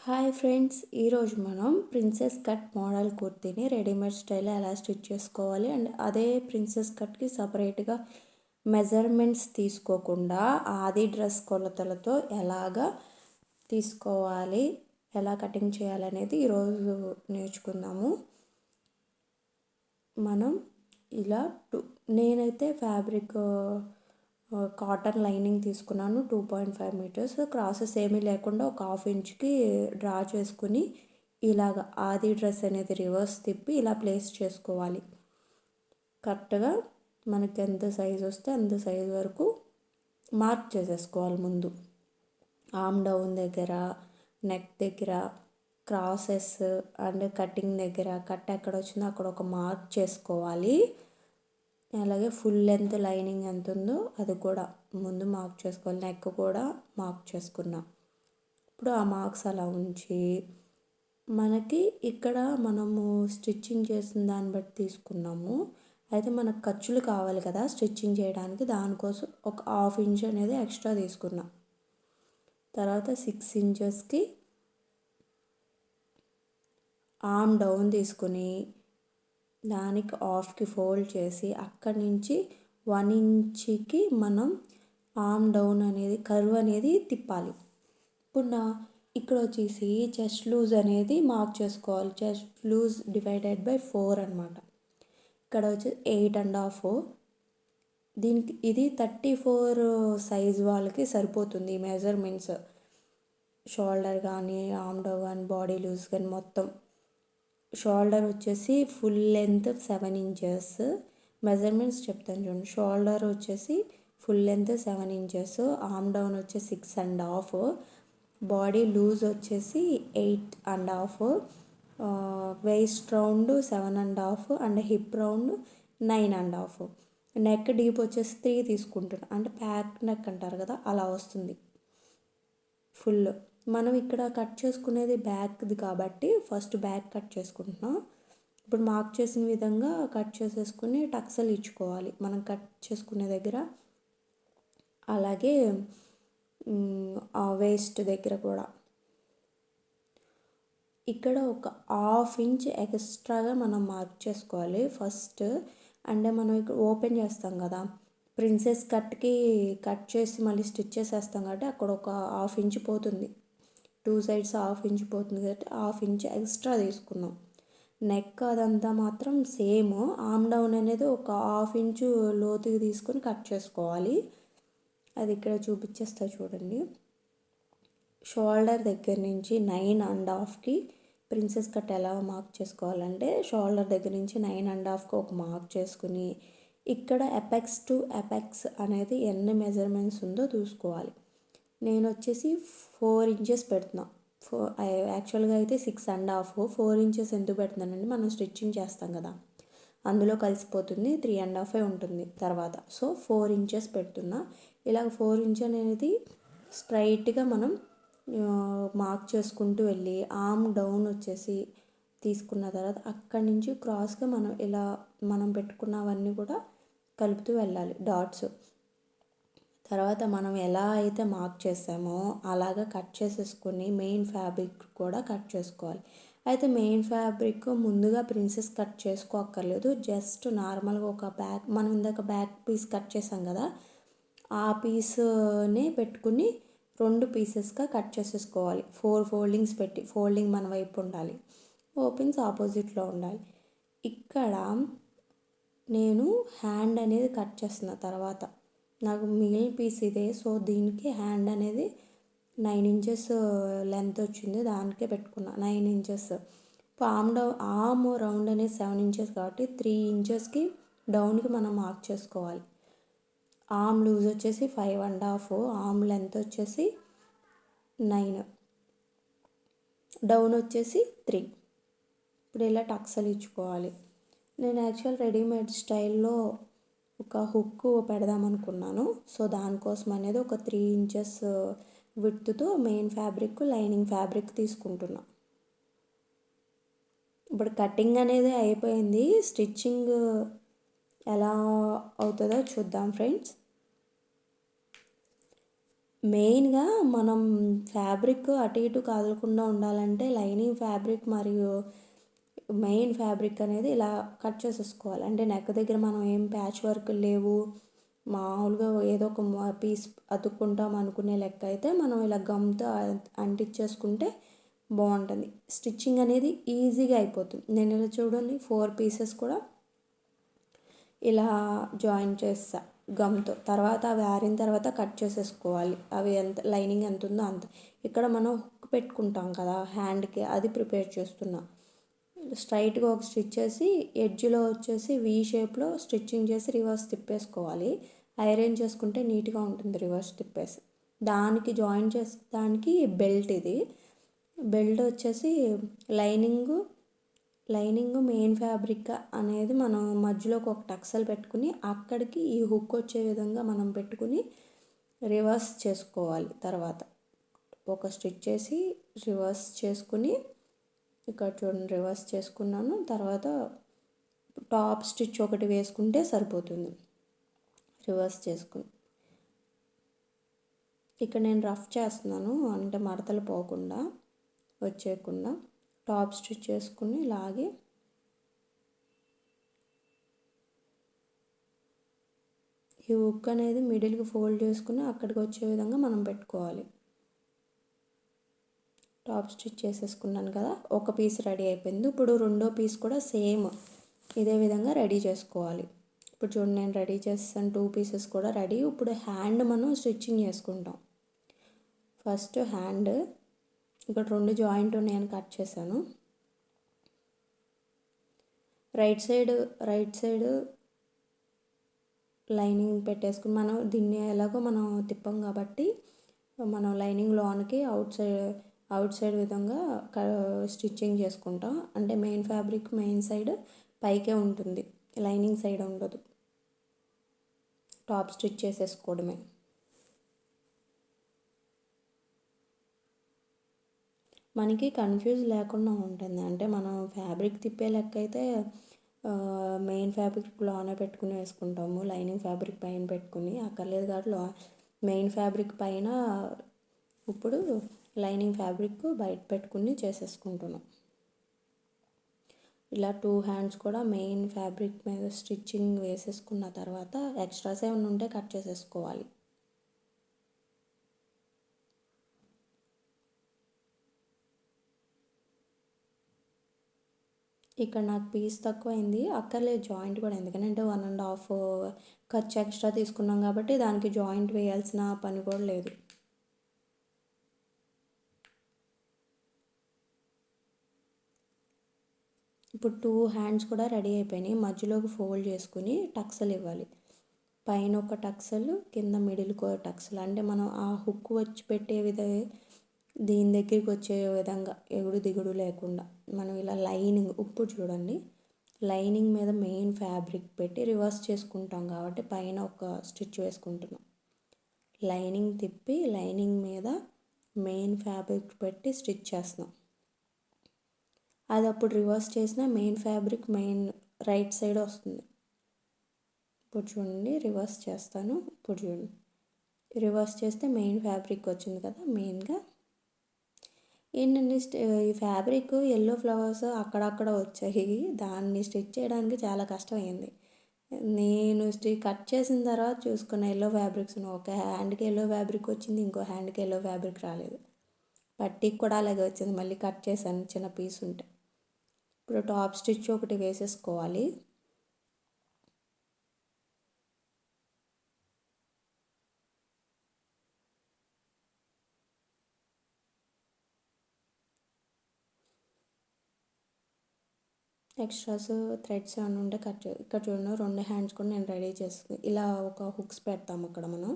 Hi friends, ఈరోజు మనం princess cut model కుర్తీని readymade స్టైల్లో ఎలా స్టిచ్ చేసుకోవాలి అండ్ అదే ప్రిన్సెస్ కట్కి సపరేట్గా మెజర్మెంట్స్ తీసుకోకుండా ఆది డ్రెస్ కొలతలతో ఎలాగా తీసుకోవాలి, ఎలా కటింగ్ చేయాలనేది ఈరోజు నేర్చుకుందాము. మనం ఇలా నేనైతే ఫ్యాబ్రిక్ కాటన్ లైనింగ్ తీసుకున్నాను. 2.5 మీటర్స్ క్రాసెస్ ఏమీ లేకుండా ఒక హాఫ్ ఇంచ్కి డ్రా చేసుకుని ఇలాగ ఆది డ్రెస్ అనేది రివర్స్ తిప్పి ఇలా ప్లేస్ చేసుకోవాలి. కరెక్ట్గా మనకి ఎంత సైజ్ వస్తే అంత సైజ్ వరకు మార్క్ చేసేసుకోవాలి. ముందు ఆర్మ్ డౌన్ దగ్గర, నెక్ దగ్గర, క్రాసెస్ అండ్ కటింగ్ దగ్గర కట్ ఎక్కడ వచ్చిందో అక్కడ ఒక మార్క్ చేసుకోవాలి. అలాగే ఫుల్ లెంత్ లైనింగ్ ఎంత ఉందో అది కూడా ముందు మార్క్ చేసుకోవాలి. నెక్ కూడా మార్క్ చేసుకున్నాం. ఇప్పుడు ఆ మార్క్స్ అలా ఉంచి మనకి ఇక్కడ మనము స్టిచ్చింగ్ చేసిన దాన్ని బట్టి తీసుకున్నాము. అయితే మనకు ఖర్చులు కావాలి కదా స్టిచ్చింగ్ చేయడానికి, దానికోసం ఒక హాఫ్ ఇంచ్ అనేది ఎక్స్ట్రా తీసుకున్నాం. తర్వాత 6 ఇంచెస్కి ఆర్మ్ డౌన్ తీసుకుని దానికి హాఫ్కి ఫోల్డ్ చేసి అక్కడి నుంచి 1 ఇంచ్కి మనం ఆర్మ్ డౌన్ అనేది కర్వ్ అనేది తిప్పాలి. ఇప్పుడు ఇక్కడ వచ్చేసి చెస్ట్ లూజ్ అనేది మార్క్ చేసుకోవాలి. చెస్ట్ లూజ్ డివైడెడ్ బై 4 అనమాట. ఇక్కడ వచ్చి 8.5. దీనికి ఇది 34 సైజ్ వాళ్ళకి సరిపోతుంది. ఈ మెజర్మెంట్స్ షోల్డర్ కానీ, ఆర్మ్ డౌన్ కానీ, బాడీ లూజ్ కానీ మొత్తం. షోల్డర్ వచ్చేసి ఫుల్ లెంత్ 7 ఇంచెస్. మెజర్మెంట్స్ చెప్తాను చూడండి. షోల్డర్ వచ్చేసి full length 7 inches, arm down వచ్చేసి 6.5, బాడీ లూజ్ వచ్చేసి 8.5, waist round 7.5 and hip round 9.5. Neck deep వచ్చేసి 3 తీసుకుంటున్నాను. అంటే ప్యాక్ నెక్ అంటారు కదా, అలా వస్తుంది ఫుల్. మనం ఇక్కడ కట్ చేసుకునేది బ్యాక్ది కాబట్టి ఫస్ట్ బ్యాక్ కట్ చేసుకుంటున్నాం. ఇప్పుడు మార్క్ చేసిన విధంగా కట్ చేసేసుకుని టక్సలు ఇచ్చుకోవాలి మనం కట్ చేసుకునే దగ్గర. అలాగే ఆ వేస్ట్ దగ్గర కూడా ఇక్కడ ఒక హాఫ్ ఇంచ్ ఎక్స్ట్రాగా మనం మార్క్ చేసుకోవాలి ఫస్ట్. అంటే మనం ఇక్కడ ఓపెన్ చేస్తాం కదా, ప్రిన్సెస్ కట్కి కట్ చేసి మళ్ళీ స్టిచ్ చేసేస్తాం కాబట్టి అక్కడ ఒక హాఫ్ ఇంచ్ పోతుంది. 2 సైడ్స్ హాఫ్ ఇంచ్ పోతుంది కాబట్టి హాఫ్ ఇంచ్ ఎక్స్ట్రా తీసుకున్నాం. నెక్ అదంతా మాత్రం సేమ్. ఆర్మ్ డౌన్ అనేది ఒక హాఫ్ ఇంచు లోతుకి తీసుకొని కట్ చేసుకోవాలి. అది ఇక్కడ చూపించేస్తా చూడండి. షోల్డర్ దగ్గర నుంచి 9.5కి ప్రిన్సెస్ కట్ ఎలా మార్క్ చేసుకోవాలంటే షోల్డర్ దగ్గర నుంచి 9.5కి ఒక మార్క్ చేసుకుని ఇక్కడ ఎపెక్స్ టు ఎపెక్స్ అనేది ఎన్ని మెజర్మెంట్స్ ఉందో చూసుకోవాలి. నేను వచ్చేసి 4 ఇంచెస్ పెడుతున్నా. యాక్చువల్గా అయితే 6.5. 4 ఇంచెస్ ఎందుకు పెడుతున్నానంటే మనం స్టిచ్చింగ్ చేస్తాం కదా, అందులో కలిసిపోతుంది. 3.5 ఉంటుంది తర్వాత. సో 4 ఇంచెస్ పెడుతున్నా. ఇలా 4 ఇంచ్ అనేది స్ట్రైట్గా మనం మార్క్ చేసుకుంటూ వెళ్ళి ఆర్మ్ డౌన్ వచ్చేసి తీసుకున్న తర్వాత అక్కడి నుంచి క్రాస్గా మనం ఇలా మనం పెట్టుకున్నవన్నీ కూడా కలుపుతూ వెళ్ళాలి డాట్స్. తర్వాత మనం ఎలా అయితే మార్క్ చేసామో అలాగా కట్ చేసేసుకొని మెయిన్ ఫ్యాబ్రిక్ కూడా కట్ చేసుకోవాలి. అయితే మెయిన్ ఫ్యాబ్రిక్ ముందుగా ప్రిన్సెస్ కట్ చేసుకోక్కర్లేదు. జస్ట్ నార్మల్గా ఒక బ్యాక్, మనం ఇందాక బ్యాక్ పీస్ కట్ చేసాం కదా, ఆ పీస్ని పెట్టుకుని 2 పీసెస్గా కట్ చేసేసుకోవాలి. 4 ఫోల్డింగ్స్ పెట్టి, ఫోల్డింగ్ మన వైపు ఉండాలి, ఓపెన్స్ ఆపోజిట్లో ఉండాలి. ఇక్కడ నేను హ్యాండ్ అనేది కట్ చేస్తున్న తర్వాత నాకు మిగిలిన పీస్ ఇదే. సో దీనికి హ్యాండ్ అనేది 9 ఇంచెస్ లెంత్ వచ్చింది, దానికే పెట్టుకున్నా 9 ఇంచెస్. ఆర్మ్ రౌండ్ అనేది 7 ఇంచెస్ కాబట్టి 3 ఇంచెస్కి డౌన్కి మనం మార్క్ చేసుకోవాలి. ఆర్మ్ లూజ్ వచ్చేసి 5.5, ఆర్మ్ లెంత్ వచ్చేసి 9, డౌన్ వచ్చేసి 3. ఇప్పుడు ఇలా టక్సలు ఇచ్చుకోవాలి. నేను యాక్చువల్ రెడీమేడ్ స్టైల్లో ఒక హుక్ పెడదామనుకున్నాను. సో దానికోసం అనేది ఒక 3 ఇంచెస్ విడ్త్తో మెయిన్ ఫ్యాబ్రిక్, లైనింగ్ ఫ్యాబ్రిక్ తీసుకుంటున్నా. ఇప్పుడు కటింగ్ అనేది అయిపోయింది. స్టిచ్చింగ్ ఎలా అవుతుందో చూద్దాం ఫ్రెండ్స్. మెయిన్గా మనం ఫ్యాబ్రిక్ అటు ఇటు కదలకుండా ఉండాలంటే లైనింగ్ ఫ్యాబ్రిక్ మరియు మెయిన్ ఫ్యాబ్రిక్ అనేది ఇలా కట్ చేసేసుకోవాలి. అంటే నెక్ దగ్గర మనం ఏం ప్యాచ్ వర్క్ లేవు, మామూలుగా ఏదో ఒక పీస్ అతుక్కుంటాం అనుకునే లెక్క అయితే మనం ఇలా గమ్తో అంటించేసుకుంటే బాగుంటుంది. స్టిచ్చింగ్ అనేది ఈజీగా అయిపోతుంది. నేను ఇలా చూడండి 4 పీసెస్ కూడా ఇలా జాయిన్ చేస్తా గమ్తో. తర్వాత అవి ఆరిన తర్వాత కట్ చేసేసుకోవాలి. అవి ఎంత లైనింగ్ ఎంత ఉందో అంత. ఇక్కడ మనం హుక్ పెట్టుకుంటాం కదా హ్యాండ్కి, అది ప్రిపేర్ చేస్తున్నా. స్ట్రైట్గా ఒక స్టిచ్ చేసి ఎడ్జ్లో వచ్చేసి వీ షేప్లో స్టిచ్చింగ్ చేసి రివర్స్ తిప్పేసుకోవాలి. ఐరన్ చేసుకుంటే నీట్గా ఉంటుంది రివర్స్ తిప్పేసి. దానికి జాయిన్ దానికి బెల్ట్ ఇది. బెల్ట్ వచ్చేసి లైనింగ్ మెయిన్ ఫ్యాబ్రిక్ అనేది మనం మధ్యలోకి ఒక టక్సల్ పెట్టుకుని అక్కడికి ఈ హుక్ వచ్చే విధంగా మనం పెట్టుకుని రివర్స్ చేసుకోవాలి. తర్వాత ఒక స్టిచ్ చేసి రివర్స్ చేసుకుని ఇక్కడ చూడండి రివర్స్ చేసుకున్నాను. తర్వాత టాప్ స్టిచ్ ఒకటి వేసుకుంటే సరిపోతుంది. రివర్స్ చేసుకుని ఇక్కడ నేను రఫ్ చేస్తున్నాను, అంటే మడతలు పోకుండా వచ్చేయకుండా టాప్ స్టిచ్ చేసుకుని లాగి ఈ హుక్ అనేది మిడిల్కి ఫోల్డ్ చేసుకుని అక్కడికి వచ్చే విధంగా మనం పెట్టుకోవాలి. టాప్ స్టిచ్ చేసేసుకున్నాను కదా, ఒక పీస్ రెడీ అయిపోయింది. ఇప్పుడు రెండో పీస్ కూడా సేమ్ ఇదే విధంగా రెడీ చేసుకోవాలి. ఇప్పుడు చూడండి నేను రెడీ చేస్తాను, 2 పీసెస్ కూడా రెడీ. ఇప్పుడు హ్యాండ్ మనం స్టిచ్చింగ్ చేసుకుంటాం. ఫస్ట్ హ్యాండ్ ఇక్కడ 2 జాయింట్ ఉన్నాయని కట్ చేశాను. రైట్ సైడ్ లైనింగ్ పెట్టేసుకుని మనం దీన్ని ఎలాగో మనం తిప్పం కాబట్టి మనం లైనింగ్ లోనికి అవుట్ సైడ్ విధంగా స్టిచ్చింగ్ చేసుకుంటాం. అంటే మెయిన్ ఫ్యాబ్రిక్ మెయిన్ సైడ్ పైకే ఉంటుంది, లైనింగ్ సైడ్ ఉండదు. టాప్ స్టిచ్ చేసేసుకోవడమే. మనకి కన్ఫ్యూజ్ లేకుండా ఉంటుంది. అంటే మనం ఫ్యాబ్రిక్ తిప్పే లెక్క అయితే మెయిన్ ఫ్యాబ్రిక్ లోనే పెట్టుకుని వేసుకుంటాము, లైనింగ్ ఫ్యాబ్రిక్ పైన పెట్టుకుని అక్కర్లేదు కాబట్టి మెయిన్ ఫ్యాబ్రిక్ పైన ఇప్పుడు లైనింగ్ ఫ్యాబ్రిక్ బయట పెట్టుకుని చేసేసుకుంటున్నాం. ఇలా 2 హ్యాండ్స్ కూడా మెయిన్ ఫ్యాబ్రిక్ మీద స్టిచ్చింగ్ వేసేసుకున్న తర్వాత ఎక్స్ట్రాస్ ఏమైనా ఉంటే కట్ చేసేసుకోవాలి. ఇక్కడ నాకు పీస్ తక్కువైంది, అక్కర్లేదు జాయింట్ కూడా, ఎందుకంటే 1.5 ఖర్చు ఎక్స్ట్రా తీసుకున్నాం కాబట్టి దానికి జాయింట్ వేయాల్సిన పని కూడా లేదు. ఇప్పుడు 2 హ్యాండ్స్ కూడా రెడీ అయిపోయినాయి. మధ్యలోకి ఫోల్డ్ చేసుకుని టక్సల్ ఇవ్వాలి. పైన ఒక టక్సల్, కింద మిడిల్కి ఒక టక్సల్. అంటే మనం ఆ హుక్ వచ్చి పెట్టే విధంగా దీని దగ్గరికి వచ్చే విధంగా ఎగుడు దిగుడు లేకుండా మనం ఇలా లైనింగ్, ఇప్పుడు చూడండి లైనింగ్ మీద మెయిన్ ఫ్యాబ్రిక్ పెట్టి రివర్స్ చేసుకుంటాం కాబట్టి పైన ఒక స్టిచ్ వేసుకుంటున్నాం. లైనింగ్ తిప్పి లైనింగ్ మీద మెయిన్ ఫ్యాబ్రిక్ పెట్టి స్టిచ్ చేస్తున్నాం. అది అప్పుడు రివర్స్ చేసిన main fabric main right side వస్తుంది. ఇప్పుడు చూడండి రివర్స్ చేస్తాను. ఇప్పుడు చూడండి రివర్స్ చేస్తే మెయిన్ ఫ్యాబ్రిక్ వచ్చింది కదా. మెయిన్గా ఏంటంటే ఈ ఫ్యాబ్రిక్ ఎల్లో ఫ్లవర్స్ అక్కడక్కడ వచ్చాయి, దాన్ని స్టిచ్ చేయడానికి చాలా కష్టమైంది. నేను కట్ చేసిన తర్వాత చూసుకున్న ఎల్లో ఫ్యాబ్రిక్స్, ఒక హ్యాండ్కి ఎల్లో ఫ్యాబ్రిక్ వచ్చింది, ఇంకో హ్యాండ్కి ఎల్లో ఫ్యాబ్రిక్ రాలేదు. పట్టీకి కూడా అలాగే వచ్చింది, మళ్ళీ కట్ చేశాను చిన్న పీస్ ఉంటే. ఇప్పుడు టాప్ స్టిచ్ ఒకటి వేసేసుకోవాలి. ఎక్స్ట్రాస్ థ్రెడ్స్ ఏమైనా ఉంటే కట్ ఇక్కడ చూడండి 2 హ్యాండ్స్ కూడా నేను రెడీ చేస్తాను. ఇలా ఒక హుక్స్ పెడతాము అక్కడ మనం.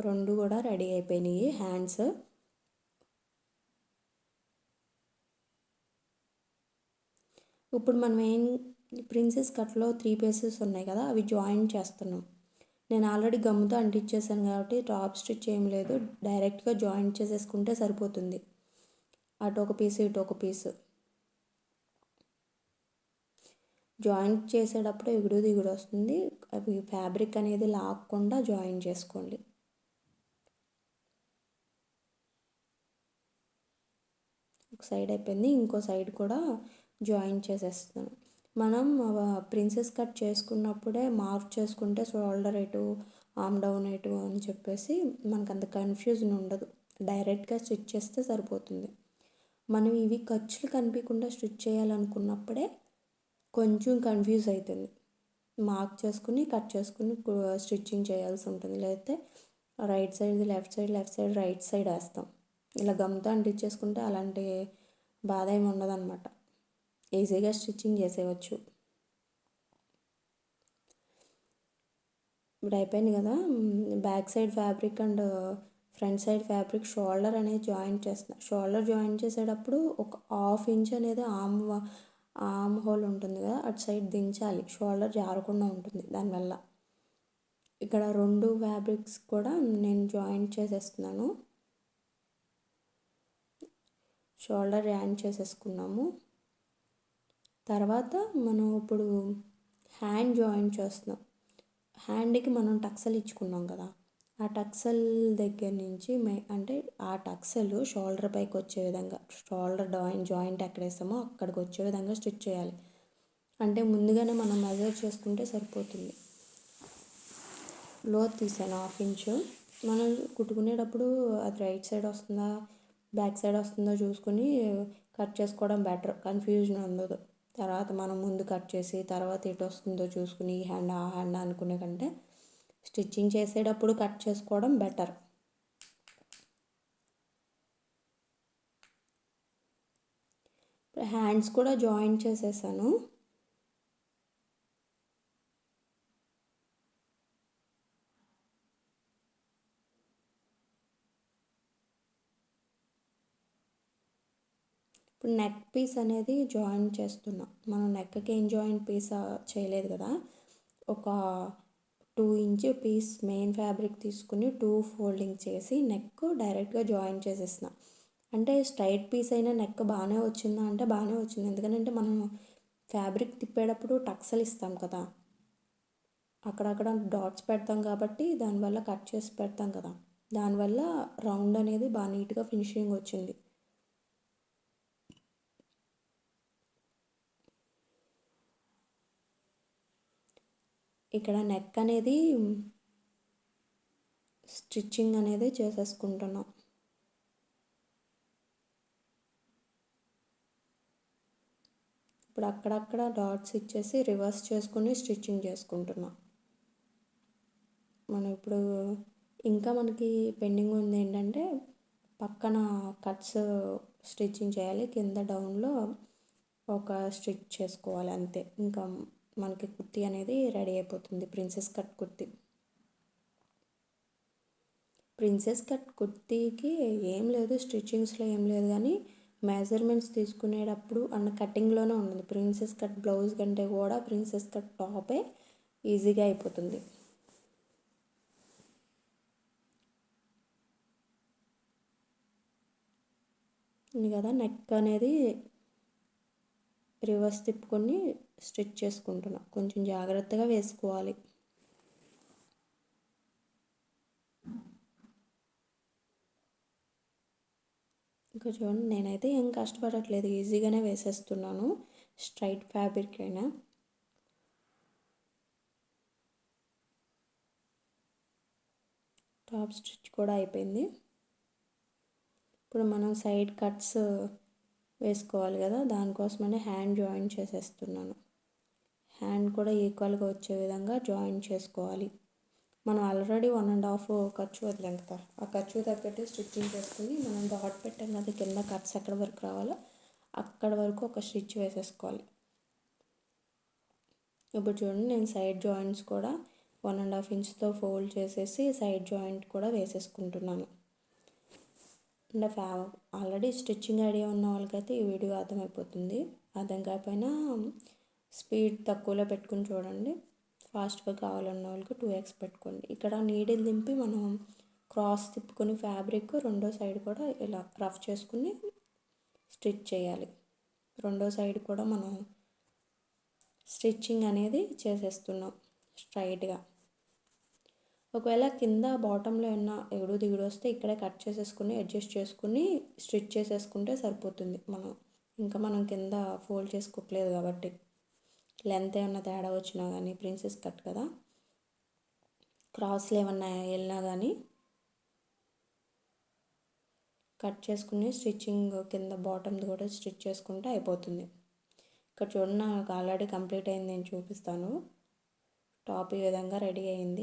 2 కూడా రెడీ అయిపోయినాయి హ్యాండ్స్. ఇప్పుడు మనం ప్రిన్సెస్ కట్లో 3 పీసెస్ ఉన్నాయి కదా, అవి జాయిన్ చేస్తున్నాం. నేను ఆల్రెడీ గమ్ముతో అంటించేసాను కాబట్టి టాప్ స్టిచ్ ఏం లేదు, డైరెక్ట్గా జాయిన్ చేసేసుకుంటే సరిపోతుంది. అటు ఒక పీసు ఇటు ఒక పీసు. జాయింట్ చేసేటప్పుడు ఎగుడు దిగుడు వస్తుంది, అవి ఫ్యాబ్రిక్ అనేది లాక్కుండా జాయిన్ చేసుకోండి. ఒక సైడ్ అయిపోయింది, ఇంకో సైడ్ కూడా జాయిన్ చేసేస్తాను. మనం ప్రిన్సెస్ కట్ చేసుకున్నప్పుడే మార్క్ చేసుకుంటే షోల్డర్ ఎటు, ఆర్మ్ డౌన్ ఎటు అని చెప్పేసి మనకు అంత కన్ఫ్యూజన్ ఉండదు. డైరెక్ట్గా స్టిచ్ చేస్తే సరిపోతుంది. మనం ఇవి ఖర్చులు కనిపించకుండా స్టిచ్ చేయాలనుకున్నప్పుడే కొంచెం కన్ఫ్యూజ్ అవుతుంది. మార్క్ చేసుకుని కట్ చేసుకుని స్టిచ్చింగ్ చేయాల్సి ఉంటుంది. లేకపోతే right side left side, left side right side వేస్తాం. ఇలా గమ్తో అంటించేసుకుంటే అలాంటి బాధ ఏమి ఉండదు అనమాట. ఈజీగా స్టిచ్చింగ్ చేసేయచ్చు. ఇప్పుడు అయిపోయింది కదా. Back side fabric and front side fabric shoulder అనేది జాయింట్ చేస్తున్నా. షోల్డర్ జాయింట్ చేసేటప్పుడు ఒక 1/2 ఇంచ్ అనేది ఆర్మ్ హోల్ ఉంటుంది కదా, అటు సైడ్ దించాలి. షోల్డర్ జారకుండా ఉంటుంది దానివల్ల. ఇక్కడ 2 ఫ్యాబ్రిక్స్ కూడా నేను జాయింట్ చేసేస్తున్నాను. షోల్డర్ జాయింట్ చేసేసుకున్నాము. తర్వాత మనం ఇప్పుడు హ్యాండ్ జాయింట్ చేస్తున్నాం. హ్యాండ్కి మనం టక్సల్ ఇచ్చుకున్నాం కదా, ఆ టక్సల్ దగ్గర నుంచి అంటే ఆ టక్సల్ షోల్డర్ పైకి వచ్చే విధంగా, షోల్డర్ జాయింట్ ఎక్కడ వేసామో అక్కడికి వచ్చే విధంగా స్టిచ్ చేయాలి. అంటే ముందుగానే మనం మెజర్ చేసుకుంటే సరిపోతుంది. లోతు తీసాను 1/2 ఇంచు. మనం కుట్టుకునేటప్పుడు అది రైట్ సైడ్ వస్తుందా బ్యాక్ సైడ్ వస్తుందో చూసుకుని కట్ చేసుకోవడం బెటర్, కన్ఫ్యూజన్ ఉండదు. తర్వాత మనం ముందు కట్ చేసి తర్వాత ఎటు వస్తుందో చూసుకుని ఈ హ్యాండ్ ఆ హ్యాండ్ అనుకునే కంటే స్టిచ్చింగ్ చేసేటప్పుడు కట్ చేసుకోవడం బెటర్. హ్యాండ్స్ కూడా జాయిన్ చేసేసాను. ఇప్పుడు నెక్ పీస్ అనేది జాయిన్ చేస్తున్నాం. మనం నెక్కి ఏం జాయింట్ పీస్ చేయలేదు కదా, ఒక 2 ఇంచ్ పీస్ మెయిన్ ఫ్యాబ్రిక్ తీసుకుని 2 ఫోల్డింగ్ చేసి నెక్ డైరెక్ట్గా జాయిన్ చేసేసిన. అంటే స్ట్రైట్ పీస్ అయినా నెక్ బాగానే వచ్చిందా అంటే బాగానే వచ్చింది. ఎందుకంటే మనం ఫ్యాబ్రిక్ తిప్పేటప్పుడు టక్సల్ ఇస్తాం కదా, అక్కడక్కడ డాట్స్ పెడతాం కాబట్టి దానివల్ల కట్ చేసి పెడతాం కదా, దానివల్ల రౌండ్ అనేది బాగా నీట్గా ఫినిషింగ్ వచ్చింది. ఇక్కడ నెక్ అనేది స్టిచ్చింగ్ అనేది చేసేసుకుంటున్నాం. ఇప్పుడు అక్కడక్కడ డాట్స్ ఇచ్చేసి రివర్స్ చేసుకుని స్టిచ్చింగ్ చేసుకుంటున్నాం. మనం ఇప్పుడు ఇంకా మనకి పెండింగ్ ఉంది ఏంటంటే పక్కన కట్స్ స్టిచ్చింగ్ చేయాలి. కింద డౌన్లో ఒక స్టిచ్ చేసుకోవాలి అంతే. ఇంకా మనకి కుర్తీ అనేది రెడీ అయిపోతుంది. Princess cut kurti. Princess cut కుర్తీకి ఏం లేదు, స్టిచ్చింగ్స్లో ఏం లేదు, కానీ మెజర్మెంట్స్ తీసుకునేటప్పుడు అండ్ కటింగ్లోనే ఉంటుంది. ప్రిన్సెస్ కట్ బ్లౌజ్ కంటే కూడా ప్రిన్సెస్ కట్ టాపే ఈజీగా అయిపోతుంది. ఇది కదా నెక్ అనేది రివర్స్ తిప్పుకొని స్టిచ్ చేసుకుంటున్నా. కొంచెం జాగ్రత్తగా వేసుకోవాలి. ఇంకా చూడండి, నేనైతే ఏం కష్టపడట్లేదు, ఈజీగానే వేసేస్తున్నాను. స్ట్రైట్ ఫ్యాబ్రిక్ అయినా. టాప్ స్టిచ్ కూడా అయిపోయింది. ఇప్పుడు మనం సైడ్ కట్స్ వేసుకోవాలి కదా, దానికోసమనే హ్యాండ్ జాయిన్ చేసేస్తున్నాను. హ్యాండ్ కూడా ఈక్వల్గా వచ్చే విధంగా జాయిన్ చేసుకోవాలి. మనం ఆల్రెడీ 1.5 ఖర్చు వదిలాం కదా, ఆ ఖర్చు తగ్గట్టు స్టిచ్చింగ్ చేసుకుని మనం డాట్ పెట్టాం కదా, కింద కట్స్ ఎక్కడ వరకు రావాలో అక్కడ వరకు ఒక స్టిచ్ వేసేసుకోవాలి. ఇప్పుడు చూడండి, నేను సైడ్ జాయింట్స్ కూడా 1.5 ఇంచ్తో ఫోల్డ్ చేసేసి సైడ్ జాయింట్ కూడా వేసేసుకుంటున్నాను. అంటే ఆల్రెడీ స్టిచ్చింగ్ ఐడియా ఉన్న వాళ్ళకైతే ఈ వీడియో అర్థమైపోతుంది. అర్థం కాకపోయినా స్పీడ్ తక్కువలో పెట్టుకుని చూడండి. ఫాస్ట్గా కావాలన్న వాళ్ళకి 2x పెట్టుకోండి. ఇక్కడ నీడిల్ దింపి మనం క్రాస్ తిప్పుకొని ఫ్యాబ్రిక్ రెండో సైడ్ కూడా ఇలా రఫ్ చేసుకుని స్టిచ్ చేయాలి. రెండో సైడ్ కూడా మనం స్టిచ్చింగ్ అనేది చేసేస్తున్నాం స్ట్రైట్గా. ఒకవేళ కింద బాటంలో ఏమన్నా ఎగుడు దిగుడు వస్తే ఇక్కడే కట్ చేసేసుకుని అడ్జస్ట్ చేసుకుని స్టిచ్ చేసేసుకుంటే సరిపోతుంది. మనం కింద ఫోల్డ్ చేసుకోవట్లేదు కాబట్టి లెంత్ ఏమన్నా తేడా వచ్చినా కానీ ప్రిన్సెస్ కట్ కదా, క్రాస్లు ఏమన్నా వెళ్ళినా కానీ కట్ చేసుకుని స్టిచ్చింగ్ కింద బాటమ్ది కూడా స్టిచ్ చేసుకుంటే అయిపోతుంది. ఇక్కడ చూడండి, నాకు ఆల్రెడీ కంప్లీట్ అయింది, నేను చూపిస్తాను. టాప్ ఈ విధంగా రెడీ అయింది.